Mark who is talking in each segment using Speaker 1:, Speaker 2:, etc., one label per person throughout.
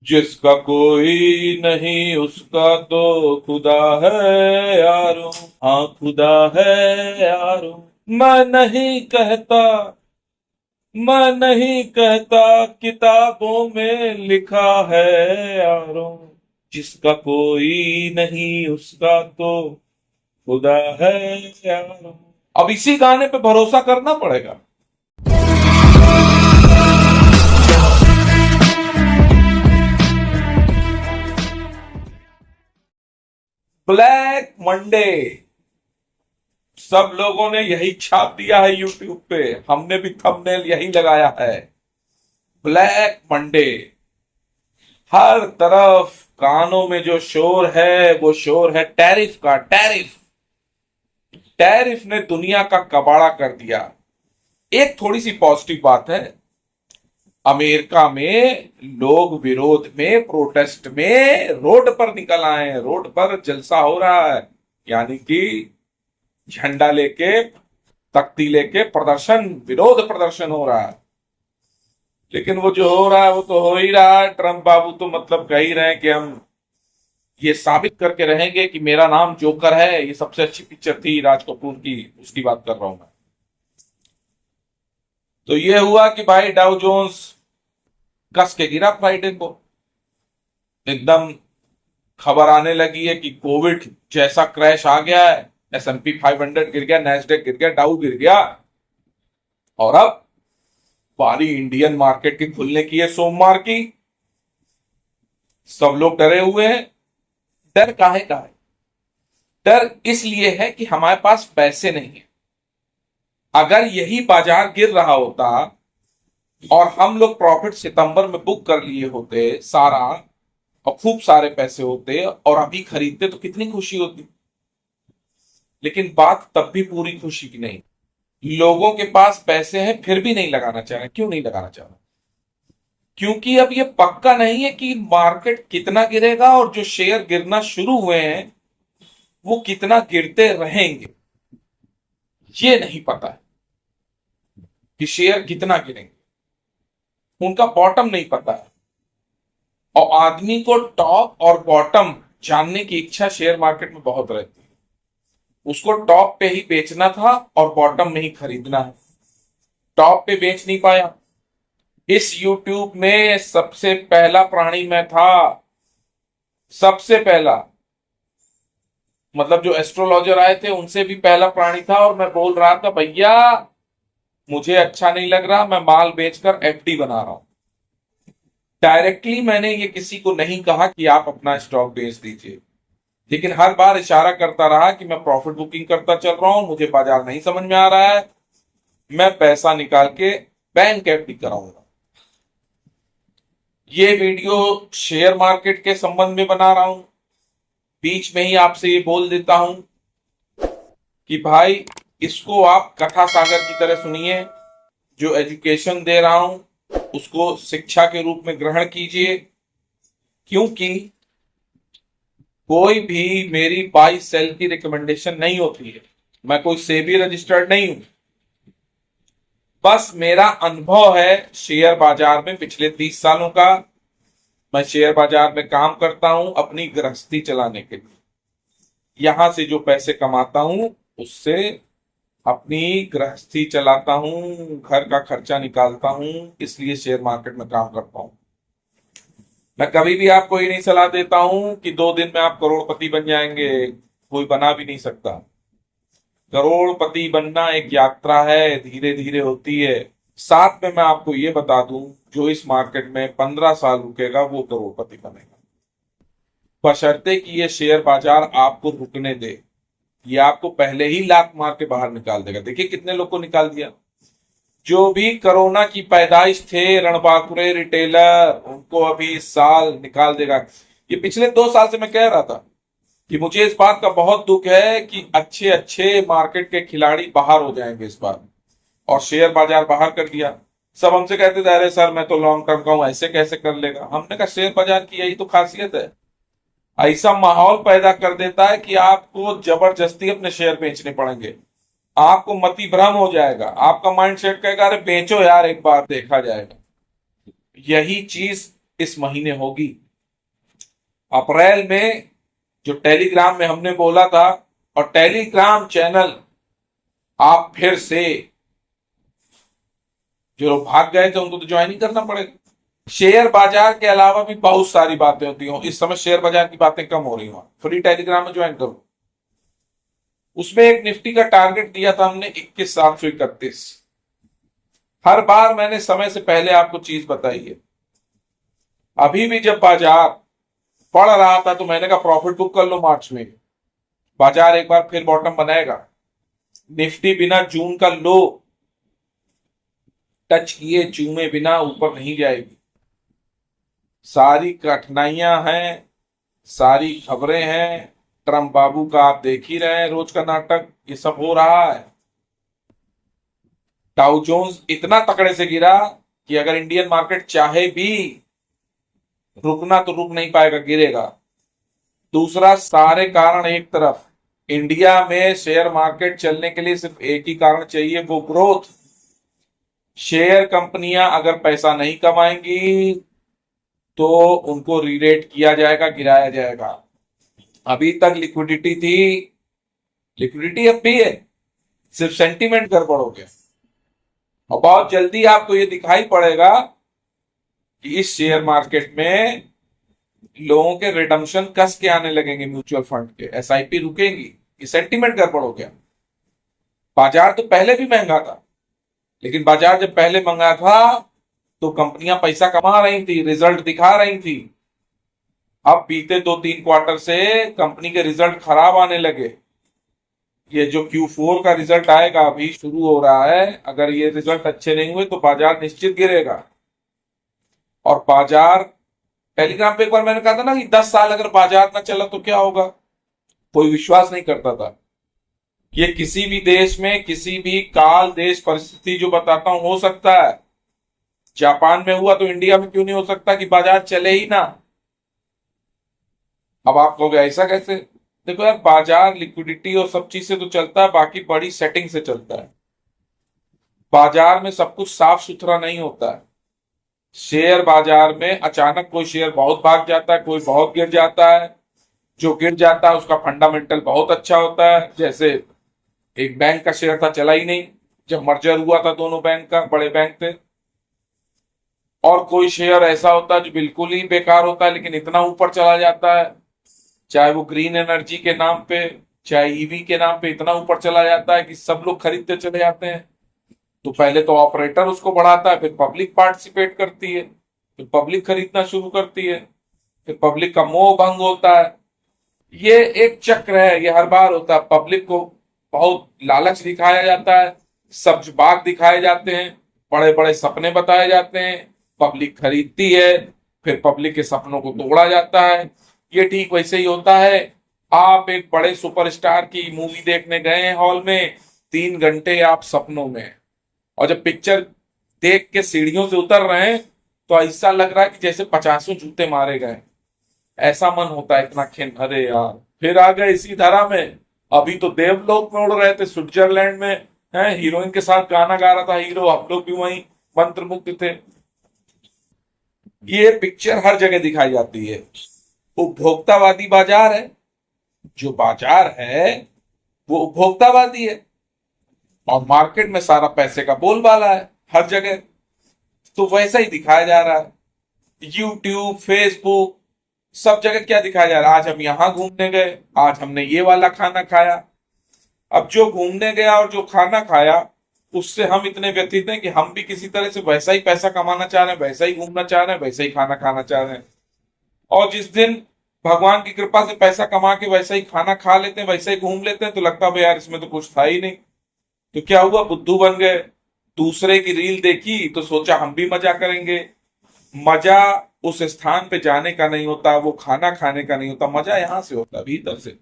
Speaker 1: जिसका कोई नहीं उसका तो खुदा है यारो। हाँ खुदा है यारो। मैं नहीं कहता, मैं नहीं कहता, किताबों में लिखा है यारो। जिसका कोई नहीं उसका तो खुदा है यारो। अब इसी गाने पे भरोसा करना पड़ेगा। ब्लैक मंडे, सब लोगों ने यही छाप दिया है यूट्यूब पे, हमने भी थंबनेल यही लगाया है। ब्लैक मंडे, हर तरफ कानों में जो शोर है वो शोर है टैरिफ का। टैरिफ, टैरिफ ने दुनिया का कबाड़ा कर दिया। एक थोड़ी सी पॉजिटिव बात है, अमेरिका में लोग विरोध में, प्रोटेस्ट में रोड पर निकल आए हैं। रोड पर जलसा हो रहा है, यानी कि झंडा लेके, तख्ती लेके प्रदर्शन, विरोध प्रदर्शन हो रहा है। लेकिन वो जो हो रहा है वो तो हो ही रहा है। ट्रंप बाबू तो मतलब कह ही रहे हैं कि हम ये साबित करके रहेंगे कि मेरा नाम जोकर है। ये सबसे अच्छी पिक्चर थी राज कपूर की, उसकी बात कर रहा हूं मैं। तो ये हुआ कि भाई डाउ जोन्स कस के गिरा फ्राइडे को। एकदम खबर आने लगी है कि कोविड जैसा क्रैश आ गया है। S&P 500 गिर गया, नैस्डैक गिर गया, डाउ गिर गया। और अब बारी इंडियन मार्केट की खुलने की है सोमवार की। सब लोग डरे हुए हैं। डर काहे का है? डर इसलिए है कि हमारे पास पैसे नहीं है। अगर यही बाजार गिर रहा होता और हम लोग प्रॉफिट सितंबर में बुक कर लिए होते सारा, और खूब सारे पैसे होते और अभी खरीदते, तो कितनी खुशी होती। लेकिन बात तब भी पूरी खुशी की नहीं। लोगों के पास पैसे हैं फिर भी नहीं लगाना चाह रहे। क्यों नहीं लगाना चाह रहे? क्योंकि अब ये पक्का नहीं है कि मार्केट कितना गिरेगा, और जो शेयर गिरना शुरू हुए हैं वो कितना गिरते रहेंगे। ये नहीं पता है कि शेयर कितना गिरेंगे। उनका बॉटम नहीं पता है। और आदमी को टॉप और बॉटम जानने की इच्छा शेयर मार्केट में बहुत रहती है। उसको टॉप पे ही बेचना था और बॉटम में ही खरीदना है। टॉप पे बेच नहीं पाया। इस यूट्यूब में सबसे पहला प्राणी मैं था। सबसे पहला, मतलब जो एस्ट्रोलॉजर आए थे उनसे भी पहला प्राणी था। और मैं बोल रहा था भैया मुझे अच्छा नहीं लग रहा, मैं माल बेचकर एफडी बना रहा हूं। डायरेक्टली मैंने ये किसी को नहीं कहा कि आप अपना स्टॉक बेच दीजिए, लेकिन हर बार इशारा करता रहा कि मैं प्रॉफिट बुकिंग करता चल रहा हूं, मुझे बाजार नहीं समझ में आ रहा है, मैं पैसा निकाल के बैंक एफडी कराऊंगा। ये वीडियो शेयर मार्केट के संबंध में बना रहा हूं। बीच में ही आपसे ये बोल देता हूं कि भाई इसको आप कथा सागर की तरह सुनिए। जो एजुकेशन दे रहा हूं उसको शिक्षा के रूप में ग्रहण कीजिए। क्योंकि कोई भी मेरी बाई सेल की रिकमेंडेशन नहीं होती है। मैं कोई सेबी रजिस्टर्ड नहीं हूं। बस मेरा अनुभव है शेयर बाजार में पिछले 30 सालों का। मैं शेयर बाजार में काम करता हूं अपनी गृहस्थी चलाने के लिए। यहां से जो पैसे कमाता हूं उससे अपनी गृहस्थी चलाता हूं, घर का खर्चा निकालता हूं, इसलिए शेयर मार्केट में काम करता हूं। मैं कभी भी आपको ये नहीं सलाह देता हूं कि 2 दिन में आप करोड़पति बन जाएंगे। कोई बना भी नहीं सकता। करोड़पति बनना एक यात्रा है, धीरे धीरे होती है। साथ में मैं आपको ये बता दूं, जो इस मार्केट में 15 साल रुकेगा वो करोड़पति बनेगा, बशर्ते कि ये शेयर बाजार आपको रुकने दे। ये आपको पहले ही लात मार के बाहर निकाल देगा। देखिए कितने लोग को निकाल दिया। जो भी कोरोना की पैदाइश थे, रणबांकुरे रिटेलर, उनको अभी इस साल निकाल देगा। ये पिछले 2 साल से मैं कह रहा था कि मुझे इस बात का बहुत दुख है कि अच्छे अच्छे मार्केट के खिलाड़ी बाहर हो जाएंगे इस बार, और शेयर बाजार बाहर कर दिया। सब हमसे कहते थे अरे सर मैं तो लॉन्ग टर्म का हूं, ऐसे कैसे कर लेगा। हमने कहा शेयर बाजार की यही तो खासियत है, ऐसा माहौल पैदा कर देता है कि आपको जबरदस्ती अपने शेयर बेचने पड़ेंगे। आपको मति भ्रम हो जाएगा, आपका माइंड सेट कहेगा अरे बेचो यार एक बार देखा जाएगा। यही चीज इस महीने होगी। अप्रैल में जो टेलीग्राम में हमने बोला था, और टेलीग्राम चैनल आप फिर से, जो लोग भाग गए थे उनको तो ज्वाइन ही करना पड़ेगा। शेयर बाजार के अलावा भी बहुत सारी बातें होती हैं, इस समय शेयर बाजार की बातें कम हो रही हैं, फ्री टेलीग्राम में ज्वाइन करो। उसमें एक निफ्टी का टारगेट दिया था हमने 21,731। हर बार मैंने समय से पहले आपको चीज बताई है। अभी भी जब बाजार पढ़ रहा था तो मैंने कहा प्रॉफिट बुक कर लो मार्च में, बाजार एक बार फिर बॉटम बनाएगा। निफ्टी बिना जून का लो टच किए चूमे बिना ऊपर नहीं जाएगी। सारी कठिनाइयां हैं, सारी खबरें हैं, ट्रम्प बाबू का आप देख ही रहे हैं रोज का नाटक, ये सब हो रहा है। डाउ जोन्स इतना तकड़े से गिरा कि अगर इंडियन मार्केट चाहे भी रुकना तो रुक नहीं पाएगा, गिरेगा। दूसरा, सारे कारण एक तरफ, इंडिया में शेयर मार्केट चलने के लिए सिर्फ एक ही कारण चाहिए, वो ग्रोथ। शेयर कंपनियां अगर पैसा नहीं कमाएंगी तो उनको रीरेट किया जाएगा, गिराया जाएगा। अभी तक लिक्विडिटी थी, लिक्विडिटी अब भी है, सिर्फ सेंटीमेंट गड़बड़ हो गया। और बहुत जल्दी आपको ये दिखाई पड़ेगा कि इस शेयर मार्केट में लोगों के रिडम्पशन कस के आने लगेंगे, म्यूचुअल फंड के, एसआईपी रुकेंगी, ये सेंटीमेंट गड़बड़ हो गया। बाजार तो पहले भी महंगा था, लेकिन बाजार जब पहले महंगा था तो कंपनियां पैसा कमा रही थी, रिजल्ट दिखा रही थी। अब बीते 2-3 क्वार्टर से कंपनी के रिजल्ट खराब आने लगे। ये जो Q4 का रिजल्ट आएगा, अभी शुरू हो रहा है, अगर ये रिजल्ट अच्छे नहीं हुए तो बाजार निश्चित गिरेगा। और बाजार, टेलीग्राम पे एक बार मैंने कहा था ना कि 10 साल अगर बाजार ना चला तो क्या होगा, कोई विश्वास नहीं करता था। ये किसी भी देश में, किसी भी काल देश परिस्थिति जो बताता हूं हो सकता है। जापान में हुआ तो इंडिया में क्यों नहीं हो सकता कि बाजार चले ही ना। अब आप कहोगे ऐसा कैसे? देखो यार, बाजार लिक्विडिटी और सब चीज से तो चलता है, बाकी बड़ी सेटिंग से चलता है। बाजार में सब कुछ साफ सुथरा नहीं होता है। शेयर बाजार में अचानक कोई शेयर बहुत भाग जाता है, कोई बहुत गिर जाता है। जो गिर जाता है उसका फंडामेंटल बहुत अच्छा होता है। जैसे एक बैंक का शेयर था, चला ही नहीं जब मर्जर हुआ था, दोनों बैंक का, बड़े बैंक थे। और कोई शेयर ऐसा होता है जो बिल्कुल ही बेकार होता है, लेकिन इतना ऊपर चला जाता है, चाहे वो ग्रीन एनर्जी के नाम पे, चाहे ईवी के नाम पे, इतना ऊपर चला जाता है कि सब लोग खरीदते चले जाते हैं। तो पहले तो ऑपरेटर उसको बढ़ाता है, फिर पब्लिक पार्टिसिपेट करती है, फिर पब्लिक खरीदना शुरू करती है, फिर पब्लिक का मोह भंग होता है। ये एक चक्र है, ये हर बार होता है। पब्लिक को बहुत लालच दिखाया जाता है, सब्ज बाग दिखाए जाते हैं, बड़े बड़े सपने बताए जाते हैं, पब्लिक खरीदती है, फिर पब्लिक के सपनों को तोड़ा जाता है। ये ठीक वैसे ही होता है। आप एक बड़े सुपरस्टार की मूवी देखने गए हैं हॉल में, 3 घंटे आप सपनों में, और जब पिक्चर देख के सीढ़ियों से उतर रहे हैं तो ऐसा लग रहा है कि जैसे 50 जूते मारे गए, ऐसा मन होता है, इतना खिन। अरे यार, फिर आ गए इसी धारा में। अभी तो देवलोक में उड़ रहे थे, स्विट्जरलैंड में है, हीरोइन के साथ गाना गा रहा था हीरो, हम लोग भी वहीं मंत्रमुग्ध थे। ये पिक्चर हर जगह दिखाई जाती है। उपभोक्तावादी बाजार है, जो बाजार है वो उपभोक्तावादी है, और मार्केट में सारा पैसे का बोलबाला है हर जगह। तो वैसा ही दिखाया जा रहा है। यूट्यूब, फेसबुक, सब जगह क्या दिखाया जा रहा है? आज हम यहां घूमने गए, आज हमने ये वाला खाना खाया। अब जो घूमने गया और जो खाना खाया, उससे हम इतने व्यथित हैं कि हम भी किसी तरह से वैसा ही पैसा कमाना चाह रहे हैं, वैसा ही घूमना चाह रहे हैं, वैसा ही खाना खाना चाह रहे हैं। और जिस दिन भगवान की कृपा से पैसा कमा के वैसा ही खाना खा लेते हैं, वैसा ही घूम लेते हैं, तो लगता है यार इसमें तो कुछ था ही नहीं। तो क्या हुआ, बुद्धू बन गए। दूसरे की रील देखी तो सोचा हम भी मजा करेंगे। मजा उस स्थान पे जाने का नहीं होता, वो खाना खाने का नहीं होता, मजा यहां से होता है, भीतर से।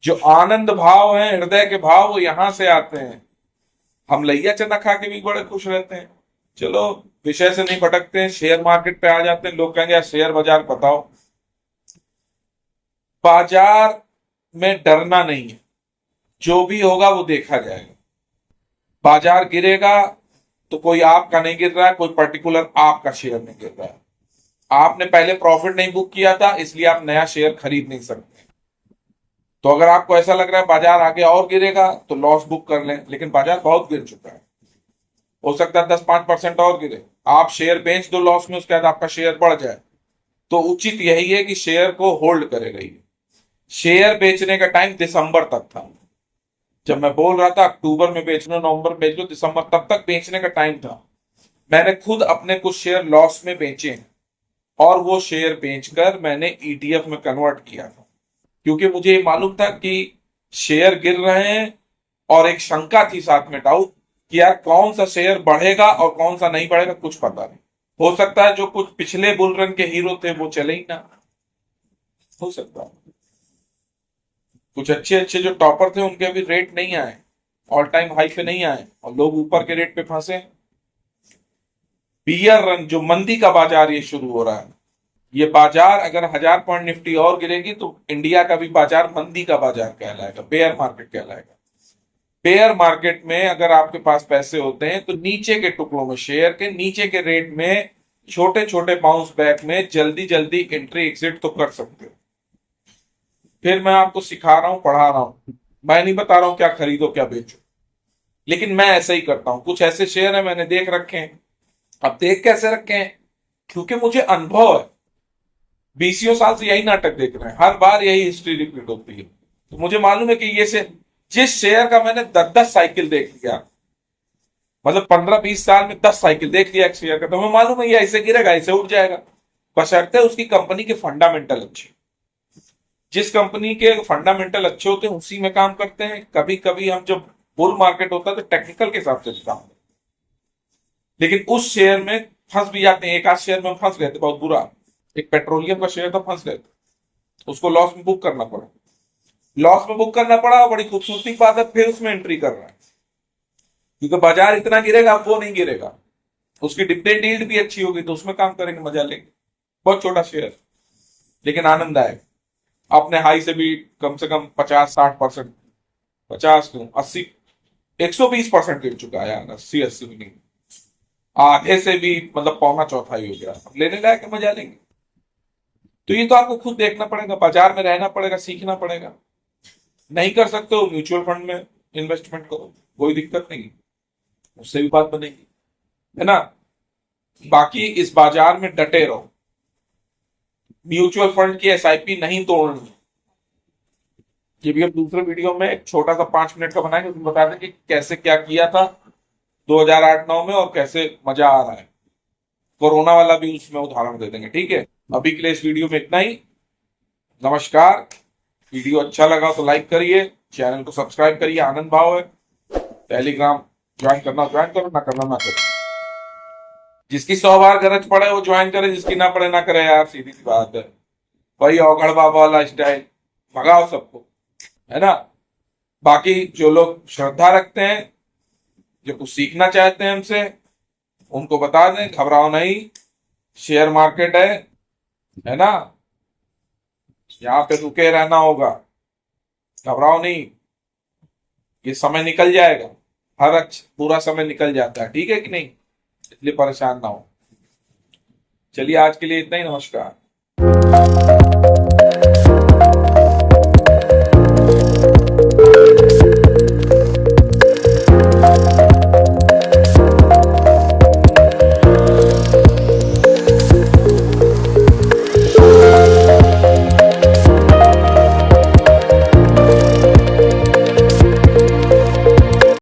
Speaker 1: जो आनंद भाव है, हृदय के भाव, वो यहां से आते हैं। हम लैया चना खा के भी बड़े खुश रहते हैं। चलो विषय से नहीं भटकते हैं, शेयर मार्केट पे आ जाते हैं। लोग कहेंगे यार शेयर बाजार बताओ। बाजार में डरना नहीं है, जो भी होगा वो देखा जाएगा। बाजार गिरेगा तो कोई आपका नहीं गिर रहा है, कोई पर्टिकुलर आपका शेयर नहीं गिर रहा है। आपने पहले प्रॉफिट नहीं बुक किया था, इसलिए आप नया शेयर खरीद नहीं सकते। तो अगर आपको ऐसा लग रहा है बाजार आगे और गिरेगा तो लॉस बुक कर लें, लेकिन बाजार बहुत गिर चुका है, हो सकता है 10-5% और गिरे, आप शेयर बेच दो लॉस में, उसके बाद आपका शेयर बढ़ जाए। तो उचित यही है कि शेयर को होल्ड करे रहिए। शेयर बेचने का टाइम दिसंबर तक था। जब मैं बोल रहा था अक्टूबर में बेच लो, नवंबर में बेच लो, दिसंबर तब तक बेचने का टाइम था। मैंने खुद अपने कुछ शेयर लॉस में बेचे हैं और वो शेयर बेचकर मैंने ईटीएफ में कन्वर्ट किया था, क्योंकि मुझे ये मालूम था कि शेयर गिर रहे हैं और एक शंका थी साथ में, डाउट, कि यार कौन सा शेयर बढ़ेगा और कौन सा नहीं बढ़ेगा, कुछ पता नहीं। हो सकता है जो कुछ पिछले बुल रन के हीरो थे वो चले ही ना, हो सकता है कुछ अच्छे अच्छे जो टॉपर थे उनके अभी रेट नहीं आए, ऑल टाइम हाई पे नहीं आए और लोग ऊपर के रेट पे फंसे। बियर रन, जो मंदी का बाजार ये शुरू हो रहा है, ये बाजार अगर 1000 पॉइंट निफ्टी और गिरेगी तो इंडिया का भी बाजार मंदी का बाजार कहलाएगा, बेयर मार्केट कहलाएगा। बेयर मार्केट में अगर आपके पास पैसे होते हैं तो नीचे के टुकड़ों में, शेयर के नीचे के रेट में, छोटे छोटे बाउंस बैक में जल्दी जल्दी एंट्री एग्जिट तो कर सकते हो। फिर मैं आपको सिखा रहा हूं, पढ़ा रहा हूं, मैं नहीं बता रहा हूं क्या खरीदो क्या बेचो, लेकिन मैं ऐसा ही करता हूं। कुछ ऐसे शेयर है मैंने देख रखे हैं। अब देख कैसे रखे हैं, क्योंकि मुझे अनुभव है, 20 साल से यही नाटक देख रहे हैं, हर बार यही हिस्ट्री रिपीट होती है। तो मुझे मालूम है कि ये से जिस शेयर का मैंने 10-10 साइकिल देख लिया, मतलब 15-20 साल में 10 साइकिल देख लिया एक शेयर का, तो मैं मालूम है ये ऐसे गिरेगा, ऐसे उठ जाएगा, बशर्ते उसकी कंपनी के फंडामेंटल अच्छे। जिस कंपनी के फंडामेंटल अच्छे होते हैं उसी में काम करते हैं। कभी कभी हम जब बुल मार्केट होता है तो टेक्निकल के हिसाब से भी काम करते हैं, लेकिन उस शेयर में फंस भी जाते हैं। एक आध शेयर में फंस गए थे, बहुत बुरा, एक पेट्रोलियम का शेयर था, फंस गए थे, उसको लॉस में बुक करना पड़ा। लॉस में बुक करना पड़ा, बड़ी खूबसूरती की बात है, फिर उसमें एंट्री कर रहा है, क्योंकि बाजार इतना गिरेगा, अब वो नहीं गिरेगा, उसकी डिविडेंड यील्ड भी अच्छी होगी तो उसमें काम करेंगे, मजा लेंगे। बहुत छोटा शेयर लेकिन आनंद आएगा। अपने हाई से भी कम से कम 50-60%, 50 क्यों 80, 120% गिर चुका है यार, 80 भी नहीं, आधे से भी मतलब पौना चौथाई हो गया। अब लेने लायक मजा लेंगे। तो ये तो आपको खुद देखना पड़ेगा, बाजार में रहना पड़ेगा, सीखना पड़ेगा। नहीं कर सकते हो म्यूचुअल फंड में इन्वेस्टमेंट करो, कोई दिक्कत नहीं, उससे भी बात बनेगी, है ना। बाकी इस बाजार में डटे रहो, म्यूचुअल फंड की एसआईपी नहीं तोड़नी। ये भी हम दूसरे वीडियो में एक छोटा सा 5 मिनट का बनाएंगे, उसमें बता दें कि कैसे क्या किया था 2008-9 में और कैसे मजा आ रहा है। कोरोना वाला भी उसमें उदाहरण दे देंगे, ठीक है। अभी के लिए इस वीडियो में इतना ही। नमस्कार। वीडियो अच्छा लगा तो लाइक करिए, चैनल को सब्सक्राइब करिए, आनंद भाव है। टेलीग्राम ज्वाइन करना ज्वाइन करो, ना करना ना करो। जिसकी 100 बार गरज पड़े वो ज्वाइन करे, जिसकी ना पड़े ना करे यार, सीधी सी बात है। वही औगड़ बाबा वाला स्टाइल, भगाओ सबको, है ना। बाकी जो लोग श्रद्धा रखते हैं, जो कुछ सीखना चाहते हैं हमसे, उनको बता दें घबराओ नहीं, शेयर मार्केट है ना, यहाँ पे रुके रहना होगा, घबराओ नहीं, ये समय निकल जाएगा, हर पूरा समय निकल जाता है, ठीक है कि नहीं, इसलिए परेशान ना हो। चलिए आज के लिए इतना ही, नमस्कार।